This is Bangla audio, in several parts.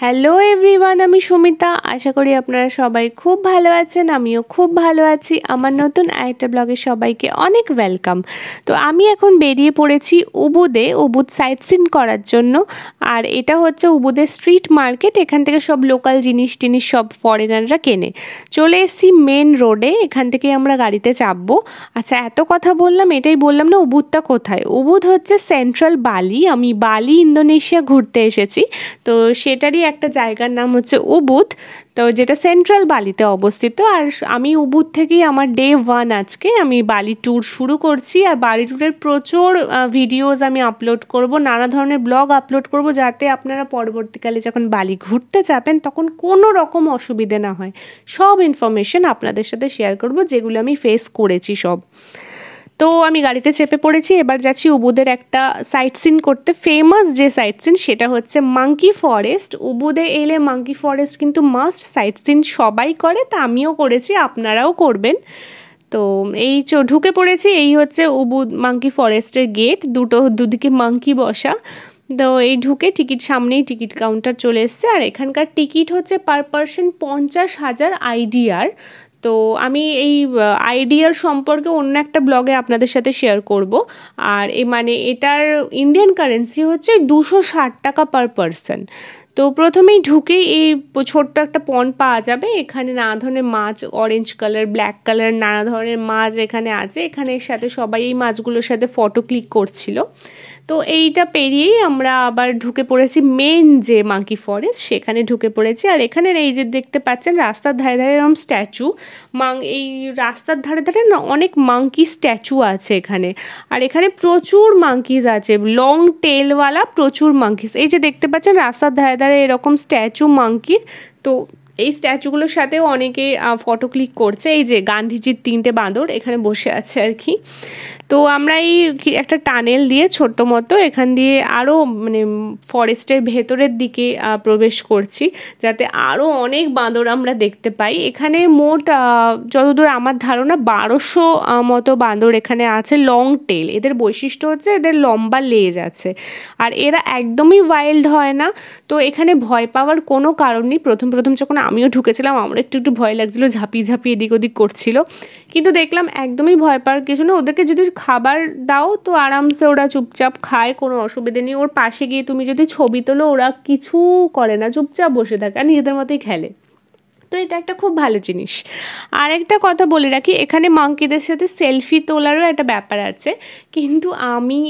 হ্যালো এভরিওয়ান, আমি সুমিতা। আশা করি আপনারা সবাই খুব ভালো আছেন। আমিও খুব ভালো আছি। আমার নতুন আরেকটা ব্লগে সবাইকে অনেক ওয়েলকাম। তো আমি এখন বেরিয়ে পড়েছি উবুদ সাইট সিন করার জন্য। আর এটা হচ্ছে উবুদের স্ট্রিট মার্কেট। এখান থেকে সব লোকাল জিনিস সব ফরেনাররা কেনে। চলে এসেছি মেন রোডে, এখান থেকে আমরা গাড়িতে চাপবো। আচ্ছা, এত কথা বললাম, এটাই বললাম না উবুদটা কোথায়। উবুদ হচ্ছে সেন্ট্রাল বালি। আমি বালি ইন্দোনেশিয়া ঘুরতে এসেছি, তো সেটারই একটা জায়গার নাম হচ্ছে উবুদ, তো যেটা সেন্ট্রাল বালিতে অবস্থিত। আর আমি উবুদ থেকেই আমার ডে 1 আজকে। আমি বালি ট্যুর শুরু করছি, আর বালি ট্যুরের প্রচুর ভিডিওস আমি আপলোড করব, নানা ধরনের ব্লগ আপলোড করব, যাতে আপনারা পরবর্তীকালে যখন বালি ঘুরতে যাবেন তখন কোনো রকম অসুবিধে না হয়। সব ইনফরমেশন আপনাদের সাথে শেয়ার করব, যেগুলো আমি ফেস করেছি সব। তো আমি গাড়িতে চেপে পড়েছি, এবার যাচ্ছি উবুদের একটা সাইট সিন করতে। ফেমাস যে সাইট সিন সেটা হচ্ছে মাঙ্কি ফরেস্ট। উবুদে এলে মাঙ্কি ফরেস্ট কিন্তু মাস্ট সাইট সিন সবাই করে, তা আমিও করেছি, আপনারাও করবেন। তো এই ঢুকে পড়েছি। এই হচ্ছে উবুদ মাঙ্কি ফরেস্টের গেট, দুদিকে মাঙ্কি বসা। তো এই ঢুকে সামনেই টিকিট কাউন্টার চলে এসছে। আর এখানকার টিকিট হচ্ছে পার পার্সন 50,000 IDR। তো আমি এই আইডিয়ার সম্পর্কে অন্য একটা ব্লগে আপনাদের সাথে শেয়ার করব। আর এটার ইন্ডিয়ান কারেন্সি হচ্ছে 260 টাকা পার পারসন। তো প্রথমেই ঢুকেই এই ছোট্ট একটা পন্ড পাওয়া যাবে। এখানে নানা ধরনের মাছ, অরেঞ্জ কালার, ব্ল্যাক কালার, নানা ধরনের মাছ এখানে আছে। এখানের সাথে সবাই এই মাছগুলোর সাথে ফটো ক্লিক করছিল। তো এইটা পেরিয়েই আমরা আবার ঢুকে পড়েছি মেন যে মাঙ্কি ফরেস্ট, সেখানে ঢুকে পড়েছি। আর এখানে এই যে দেখতে পাচ্ছেন রাস্তার ধারে ধারে এরকম স্ট্যাচু, এই রাস্তার ধারে ধারে না অনেক মাঙ্কি স্ট্যাচু আছে এখানে। আর এখানে প্রচুর মাঙ্কিজ আছে, লং টেলওয়ালা প্রচুর মাঙ্কিজ। এই যে দেখতে পাচ্ছেন রাস্তার ধারে ধারে এরকম স্ট্যাচু মাঙ্কির। তো এই স্ট্যাচুগুলোর সাথেও অনেকে ফটো ক্লিক করছে। এই যে গান্ধীজির 3টে বাঁদর এখানে বসে আছে আর কি। তো আমরা এই একটা টানেল দিয়ে ছোট্ট মতো এখান দিয়ে আরও ফরেস্টের ভেতরের দিকে প্রবেশ করছি, যাতে আরও অনেক বাঁদর আমরা দেখতে পাই। এখানে মোট যতদূর আমার ধারণা 1200 মতো বাঁদর এখানে আছে, লং টেল। এদের বৈশিষ্ট্য হচ্ছে এদের লম্বা লেজ আছে, আর এরা একদমই ওয়াইল্ড হয় না। তো এখানে ভয় পাওয়ার কোনো কারণ নেই। প্রথম যখন আমিও ঢুকেছিলাম আমার একটু ভয় লাগছিলো, ঝাঁপিয়ে এদিক ওদিক করছিল, কিন্তু দেখলাম একদমই ভয় পাওয়ার কিছু না। ওদেরকে যদি খাবার দাও তো আরামসে ওরা চুপচাপ খায়, কোনো অসুবিধে নেই। ওর পাশে গিয়ে তুমি যদি ছবি তোলো ওরা কিছু করে না, চুপচাপ বসে থাকে আর নিজেদের মতোই খেলে। তো এটা একটা খুব ভালো জিনিস। আর একটা কথা বলে রাখি, এখানে মাঙ্কিদের সাথে সেলফি তোলারও একটা ব্যাপার আছে, কিন্তু আমি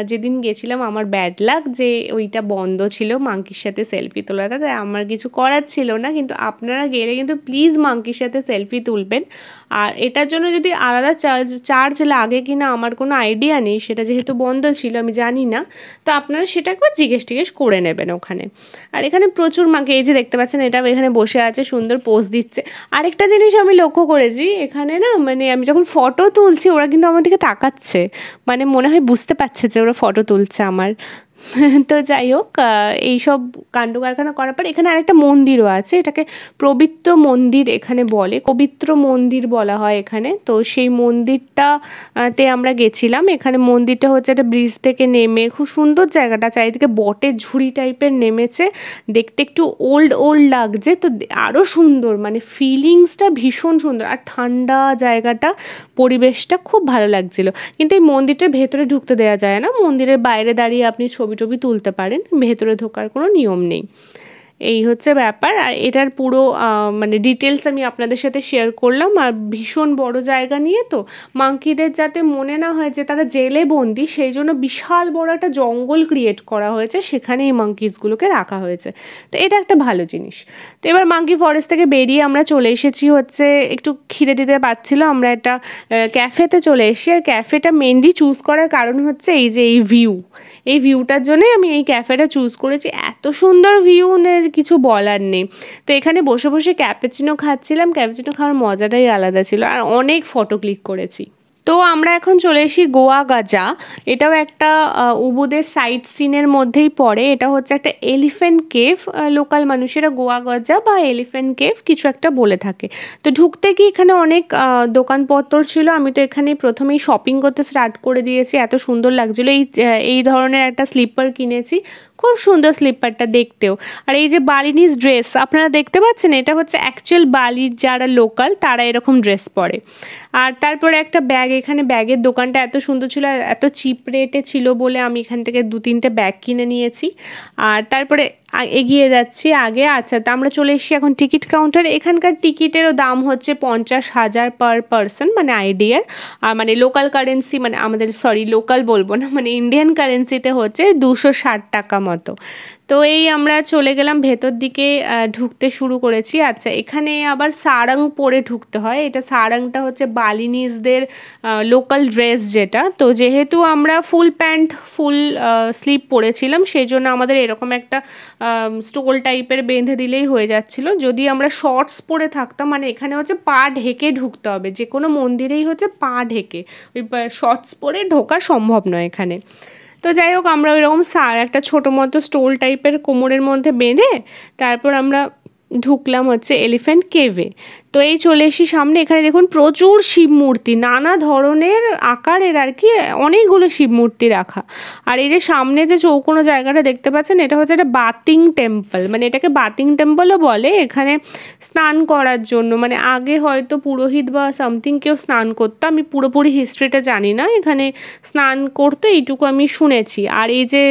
যেদিন গেছিলাম আমার ব্যাড লাক যে ওইটা বন্ধ ছিল মাঙ্কির সাথে সেলফি তোলাটা, তাই আমার কিছু করার ছিল না। কিন্তু আপনারা গেলে কিন্তু প্লিজ মাঙ্কির সাথে সেলফি তুলবেন। আর এটার জন্য যদি আলাদা চার্জ লাগে কি না আমার কোনো আইডিয়া নেই, সেটা যেহেতু বন্ধ ছিল আমি জানি না। তো আপনারা সেটা একবার জিজ্ঞেস করে নেবেন ওখানে। আর এখানে প্রচুর মাঙ্কি, এই যে দেখতে পাচ্ছেন এটা এখানে বসে আছে, সুন্দর পোজ দিচ্ছে। আরেকটা জিনিস আমি লক্ষ্য করেছি এখানে না, আমি যখন ফটো তুলছি ওরা কিন্তু আমার দিকে তাকাচ্ছে, মনে হয় বুঝতে পারছে যে ওরা ফটো তুলছে আমার। তো যাই হোক, এইসব কাণ্ড কারখানা করার পর এখানে আরেকটা মন্দিরও আছে, এটাকে পবিত্র মন্দির এখানে বলে, পবিত্র মন্দির বলা হয় এখানে। তো সেই মন্দিরটাতে আমরা গেছিলাম। এখানে মন্দিরটা হচ্ছে একটা ব্রিজ থেকে নেমে, খুব সুন্দর জায়গাটা, চারিদিকে বটের ঝুড়ি টাইপের নেমেছে, দেখতে একটু ওল্ড লাগছে। তো আরও সুন্দর, ফিলিংসটা ভীষণ সুন্দর, আর ঠান্ডা জায়গাটা, পরিবেশটা খুব ভালো লাগছিল। কিন্তু এই মন্দিরটার ভেতরে ঢুকতে দেওয়া যায় না, মন্দিরের বাইরে দাঁড়িয়ে আপনি ছবি তুলতে পারেন, ভেতরে ঢোকার কোনো নিয়ম নেই। এই হচ্ছে ব্যাপার। আর এটার পুরো ডিটেলস আমি আপনাদের সাথে শেয়ার করলাম। আর ভীষণ বড় জায়গা নিয়ে, তো মাঙ্কিদের যাতে মনে না হয় যে তারা জেলে বন্দি, সেই জন্য বিশাল বড় একটা জঙ্গল ক্রিয়েট করা হয়েছে, সেখানে এই মাঙ্কিসগুলোকে রাখা হয়েছে। তো এটা একটা ভালো জিনিস। তো এবার মাঙ্কি ফরেস্ট থেকে বেরিয়ে আমরা চলে এসেছি হচ্ছে, একটু খিদে পাচ্ছিল, আমরা একটা ক্যাফেতে চলে এসেছি। আর ক্যাফেটা মেনলি চুজ করার কারণ হচ্ছে এই যে এই ভিউটার জন্যই আমি এই ক্যাফেটা চুজ করেছি। এত সুন্দর ভিউ, কিছু বলার নেই। তো এখানে বসে ক্যাপুচিনো খাচ্ছিলাম, ক্যাপুচিনো খাওয়ার মজাটাই আলাদা ছিল, আর অনেক ফটো ক্লিক করেছি। তো আমরা এখন চলে এসেছি গোয়া গাজা। এটাও একটা উবুদের সাইট সিনের মধ্যেই পড়ে। এটা হচ্ছে একটা এলিফ্যান্ট কেভ, লোকাল মানুষেরা গোয়া গাজা বা এলিফ্যান্ট কেভ কিছু একটা বলে থাকে। তো ঢুকতে গিয়ে এখানে অনেক দোকানপত্র ছিল। আমি তো এখানে প্রথমেই শপিং করতে স্টার্ট করে দিয়েছি, এত সুন্দর লাগছিলো। এই ধরনের একটা স্লিপার কিনেছি, খুব সুন্দর স্লিপারটা দেখতেও। আর এই যে বালিনিজ ড্রেস আপনারা দেখতে পাচ্ছেন, এটা হচ্ছে অ্যাকচুয়াল বালির যারা লোকাল তারা এরকম ড্রেস পরে। আর তারপরে একটা ব্যাগ, এখানে ব্যাগের দোকানটা এত সুন্দর ছিল, এত চিপ রেটে ছিল বলে আমি এখান থেকে 2-3টে ব্যাগ কিনে নিয়েছি। আর তারপরে এগিয়ে যাচ্ছি আগে। আচ্ছা, তা আমরা চলে এসেছি এখন টিকিট কাউন্টারে। এখানকার টিকিটেরও দাম হচ্ছে 50,000 পার পারসন, মানে আইডিয়ার। আর মানে লোকাল কারেন্সি, মানে আমাদের লোকাল বলবো না, মানে ইন্ডিয়ান কারেন্সিতে হচ্ছে 260 টাকা মতো। তো এই আমরা চলে গেলাম ভেতর দিকে, ঢুকতে শুরু করেছি। আচ্ছা, এখানে আবার সারাং পরে ঢুকতে হয়। এটা সারাংটা হচ্ছে বালিনিজদের লোকাল ড্রেস যেটা। তো যেহেতু আমরা ফুল প্যান্ট ফুল স্লিভ পরেছিলাম, সেই জন্য আমাদের এরকম একটা স্টোল টাইপের বেঁধে দিলেই হয়ে যাচ্ছিল। যদি আমরা শর্টস পরে থাকতাম, মানে এখানে হচ্ছে পা ঢেকে ঢুকতে হবে, যে কোনো মন্দিরেই হচ্ছে পা ঢেকে, ওই শর্টস পরে ঢোকা সম্ভব নয় এখানে। তো যাই হোক, আমরা ওই রকম একটা ছোটো মতো স্টোল টাইপের কোমরের মধ্যে বেঁধে তারপর আমরা ঢুকলাম হচ্ছে এলিফ্যান্ট কেভে। তো এই চলে এসি সামনে। এখানে দেখুন প্রচুর শিব মূর্তি, নানা ধরনের আকারের আর কি, অনেকগুলো শিব মূর্তি রাখা। আর এই যে সামনে যে চৌকোনো জায়গাটা দেখতে পাচ্ছেন, এটা হচ্ছে একটা বাথিং টেম্পল, মানে এটাকে বাথিং টেম্পলও বলে। এখানে স্নান করার জন্য, মানে আগে হয়তো পুরোহিত বা সামথিং কেউ স্নান করতো, আমি পুরোপুরি হিস্ট্রিটা জানি না, এখানে স্নান করতো এইটুকু আমি শুনেছি। আর এই যে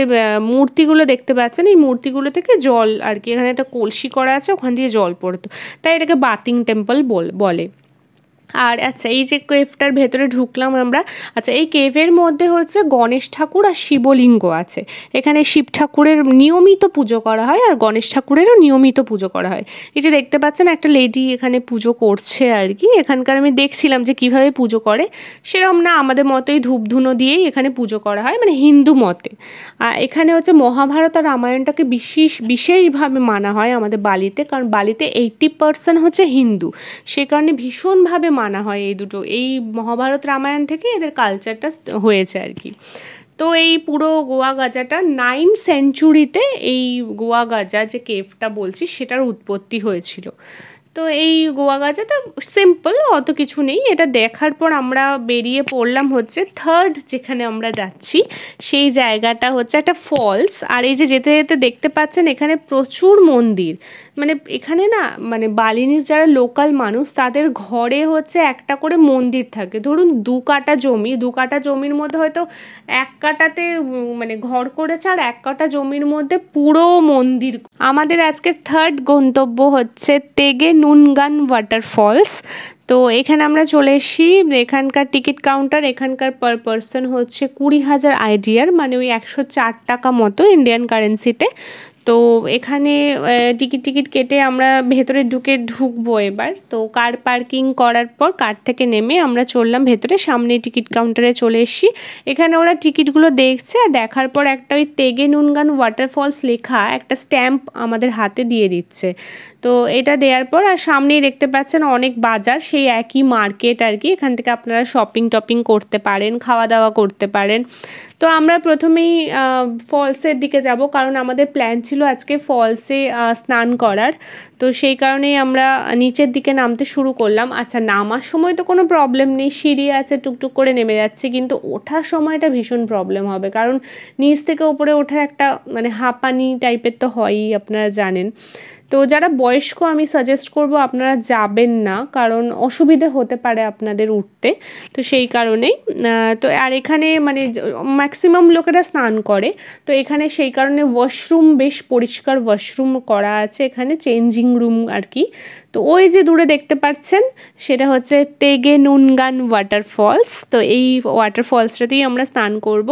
মূর্তিগুলো দেখতে পাচ্ছেন, এই মূর্তিগুলো থেকে জল আর কি, এখানে একটা কলসি করা আছে, ওখান দিয়ে জল পড়তো, তাই এটাকে বাথিং টেম্পল বলে। আর আচ্ছা, এই যে কেভটার ভেতরে ঢুকলাম আমরা। আচ্ছা, এই কেভের মধ্যে হচ্ছে গণেশ ঠাকুর আর শিবলিঙ্গ আছে। এখানে শিব ঠাকুরের নিয়মিত পুজো করা হয়, আর গণেশ ঠাকুরেরও নিয়মিত পুজো করা হয়। এই যে দেখতে পাচ্ছেন একটা লেডি এখানে পুজো করছে আর কি। এখানকার আমি দেখছিলাম যে কিভাবে পুজো করে, সেরকম না, আমাদের মতোই ধূপধুনো দিয়েই এখানে পুজো করা হয়, মানে হিন্দু মতে। আর এখানে হচ্ছে মহাভারত আর রামায়ণটাকে বিশেষভাবে মানা হয় আমাদের বালিতে, কারণ বালিতে 80% হচ্ছে হিন্দু, সে কারণে ভীষণভাবে মানা হয় এই দুটো। এই মহাভারত রামায়ণ থেকে এদের কালচারটা হয়েছে আর কি। তো এই পুরো গোয়া গাজাটা 9th সেঞ্চুরিতে, এই গোয়া গাজা যে কেভটা বলছি সেটার উৎপত্তি হয়েছিল। তো এই গোয়া গাজাটা সিম্পল, অত কিছু নেই। এটা দেখার পর আমরা বেরিয়ে পড়লাম হচ্ছে থার্ড, যেখানে আমরা যাচ্ছি সেই জায়গাটা হচ্ছে একটা ফলস। আর এই যে যেতে যেতে দেখতে পাচ্ছেন এখানে প্রচুর মন্দির, মানে এখানে না, মানে বালিনিজ যারা লোকাল মানুষ তাদের ঘরে হচ্ছে একটা করে মন্দির থাকে। ধরুন 2 কাঠা জমি, 2 কাঠা জমির মধ্যে হয়তো 1 কাঠাতে মানে ঘর করেছে, আর 1 কাঠা জমির মধ্যে পুরো মন্দির। আমাদের আজকের থার্ড গন্তব্য হচ্ছে তেগে নুনগান ওয়াটারফলস। তো এখানে আমরা চলে এসেছি। এখানকার টিকিট কাউন্টার, এখানকার পার পারসন হচ্ছে 20,000 আইডিয়ার, মানে ওই 104 টাকা মতো ইন্ডিয়ান কারেন্সিতে। তো এখানে টিকিট কেটে আমরা ভেতরে ঢুকবো এবার। তো কার পার্কিং করার পর কার থেকে নেমে আমরা চললাম ভেতরে, সামনে টিকিট কাউন্টারে চলে এসেছি। এখানে ওরা টিকিটগুলো দেখছে, দেখার পর একটা ওই তেগে নুনগান ওয়াটারফলস লেখা একটা স্ট্যাম্প আমাদের হাতে দিয়ে দিচ্ছে। তো এটা দেওয়ার পর আর সামনেই দেখতে পাচ্ছেন অনেক বাজার, সেই একই মার্কেট আর কি। এখান থেকে আপনারা শপিং করতে পারেন, খাওয়া দাওয়া করতে পারেন। তো আমরা প্রথমেই ফলসের দিকে যাব, কারণ আমাদের প্ল্যান ছিল আজকে ফলসে স্নান করার। তো সেই কারণেই আমরা নিচের দিকে নামতে শুরু করলাম। আচ্ছা, নামার সময় তো কোনো প্রবলেম নেই, সিঁড়ি আছে, টুকটুক করে নেমে যাচ্ছে, কিন্তু ওঠার সময়টা ভীষণ প্রবলেম হবে, কারণ নিচ থেকে উপরে ওঠার একটা মানে হাঁপানি টাইপের তো হয়ই, আপনারা জানেন। তো যারা বয়স্ক আমি সাজেস্ট করব আপনারা যাবেন না, কারণ অসুবিধে হতে পারে আপনাদের উঠতে। তো সেই কারণেই তো আর এখানে মানে ম্যাক্সিমাম লোকেরা স্নান করে, তো এখানে সেই কারণে ওয়াশরুম, বেশ পরিষ্কার ওয়াশরুম করা আছে এখানে, চেঞ্জিং রুম আর কি। তো ওই যে দূরে দেখতে পাচ্ছেন সেটা হচ্ছে তেগে নুনগান ওয়াটারফলস। তো এই ওয়াটারফলসটাতেই আমরা স্নান করব।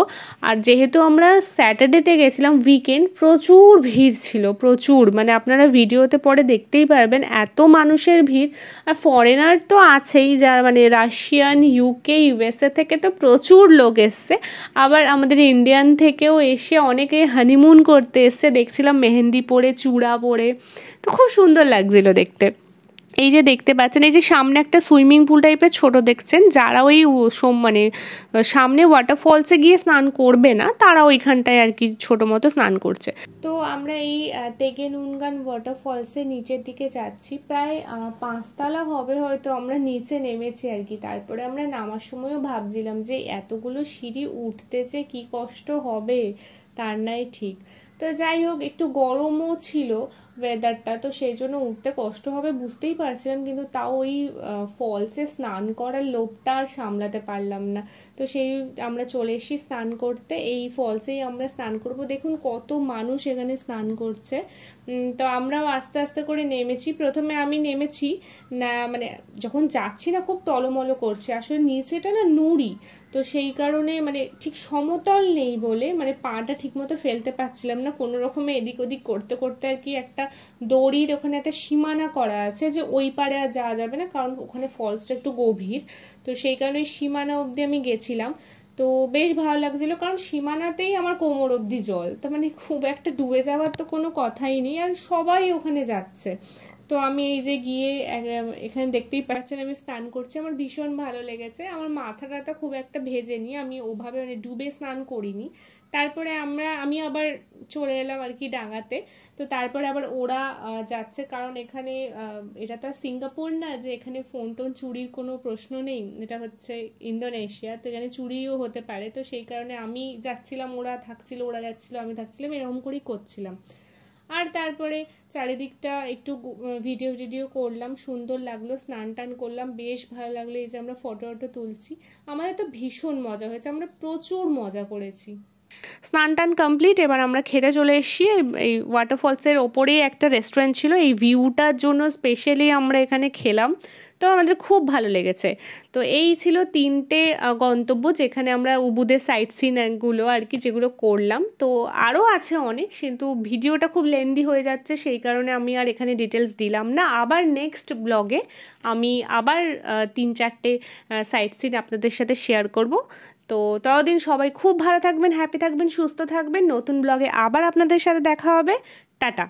আর যেহেতু আমরা স্যাটারডেতে গেছিলাম, উইকেন্ড, প্রচুর ভিড় ছিল, প্রচুর, মানে আপনারা ভিডিওতে পরে দেখতেই পারবেন এত মানুষের ভিড়। আর ফরেনার তো আছেই, যারা মানে রাশিয়ান, ইউকে, ইউএসএ থেকে তো প্রচুর লোক এসছে। আবার আমাদের ইন্ডিয়ান থেকেও এসে অনেকে হানিমুন করতে এসছে, দেখছিলাম মেহেন্দি পরে, চূড়া পরে, তো খুব সুন্দর লাগছিল দেখতে। এই যে দেখতে পাচ্ছেন, এই যে সামনে একটা সুইমিং পুল টাইপের ছোট দেখছেন, যারা ওই মানে সামনে ওয়াটারফলসে গিয়ে স্নান করবে না তারা ওইখানটায় আর কি ছোটো মতো স্নান করছে। তো আমরা এই তেগে নুনগান ওয়াটারফলসের নিচের দিকে যাচ্ছি, প্রায় 5 তলা হবে হয়তো, আমরা নিচে নেমেছি আর কি। তারপরে আমরা নামার সময়ও ভাবছিলাম যে এতগুলো সিঁড়ি উঠতে যে কি কষ্ট হবে তার নাই ঠিক। তো যাই হোক, একটু গরমও ছিল ওয়েদারটা, তো সেই জন্য উঠতে কষ্ট হবে বুঝতেই পারছিলাম, কিন্তু তাও ওই ফলসে স্নান করার লোভটা আর সামলাতে পারলাম না। তো সেই আমরা চলে এসেছি স্নান করতে, এই ফলসেই আমরা স্নান করব। দেখুন কত মানুষ এখানে স্নান করছে। তো আমরাও আস্তে আস্তে করে নেমেছি। প্রথমে আমি নেমেছি না, মানে যখন যাচ্ছি না খুব টলমলো করছে, আসলে নিচেটা না নুড়ি, তো সেই কারণে মানে ঠিক সমতল নেই বলে মানে পাটা ঠিক মতো ফেলতে পারছিলাম না, কোনো রকমে এদিক ওদিক করতে করতে আর কি একটা দড়ির ওখানে একটা সীমানা করা আছে যে ওই পারে আর যাওয়া যাবে না, কারণ ওখানে ফলসটা একটু গভীর, তো সেই কারণে সীমানা অবধি আমি গেছিলাম। তো বেশ ভালো লাগছিল, কারণ সীমানাতেই আমার কোমর অবধি জল, তো মানে খুব একটা ডুবে যাওয়ার তো কোনো কথাই নেই, আর সবাই ওখানে যাচ্ছে। তো আমি এই যে গিয়ে এখানে দেখতেই পাচ্ছেন আমি স্নান করছি, আমার ভীষণ ভালো লেগেছে। আমার মাথা টাথা খুব একটা ভেজেনি, আমি ওভাবে মানে ডুবে স্নান করিনি। তারপরে আমি আবার চলে এলাম আর কি ডাঙাতে। তো তারপরে আবার ওরা যাচ্ছে, কারণ এখানে এটা তো সিঙ্গাপুর না যে এখানে ফোন টোন চুরির কোনো প্রশ্ন নেই, এটা হচ্ছে ইন্দোনেশিয়া, তো এখানে চুরিও হতে পারে। তো সেই কারণে আমি যাচ্ছিলাম, ওরা থাকছিল, ওরা যাচ্ছিল, আমি থাকছিলাম, এরকম করেই করছিলাম। আর তারপরে চারিদিকটা একটু ভিডিও টিডিও করলাম, সুন্দর লাগলো, স্নান টান করলাম, বেশ ভালো লাগলো। এই যে আমরা ফটো টটো তুলছি, আমাদের তো ভীষণ মজা হয়েছে, আমরা প্রচুর মজা করেছি। স্নান টান কমপ্লিট, এবার আমরা খেতে চলে এসেছি। এই ওয়াটারফলসের ওপরেই একটা রেস্টুরেন্ট ছিল, এই ভিউটার জন্য স্পেশালি আমরা এখানে খেলাম, তো আমাদের খুব ভালো লেগেছে। তো এই ছিল 3টে গন্তব্য যেখানে আমরা উবুদের সাইট সিনগুলো আর কি যেগুলো করলাম। তো আরও আছে অনেক, কিন্তু ভিডিওটা খুব লেন্দি হয়ে যাচ্ছে, সেই কারণে আমি আর এখানে ডিটেলস দিলাম না। আবার নেক্সট ব্লগে আমি আবার 3-4টে সাইট সিন আপনাদের সাথে শেয়ার করব। তো ততদিন সবাই খুব ভালো থাকবেন, হ্যাপি থাকবেন, সুস্থ থাকবেন। নতুন ব্লগে আবার আপনাদের সাথে দেখা হবে। টাটা।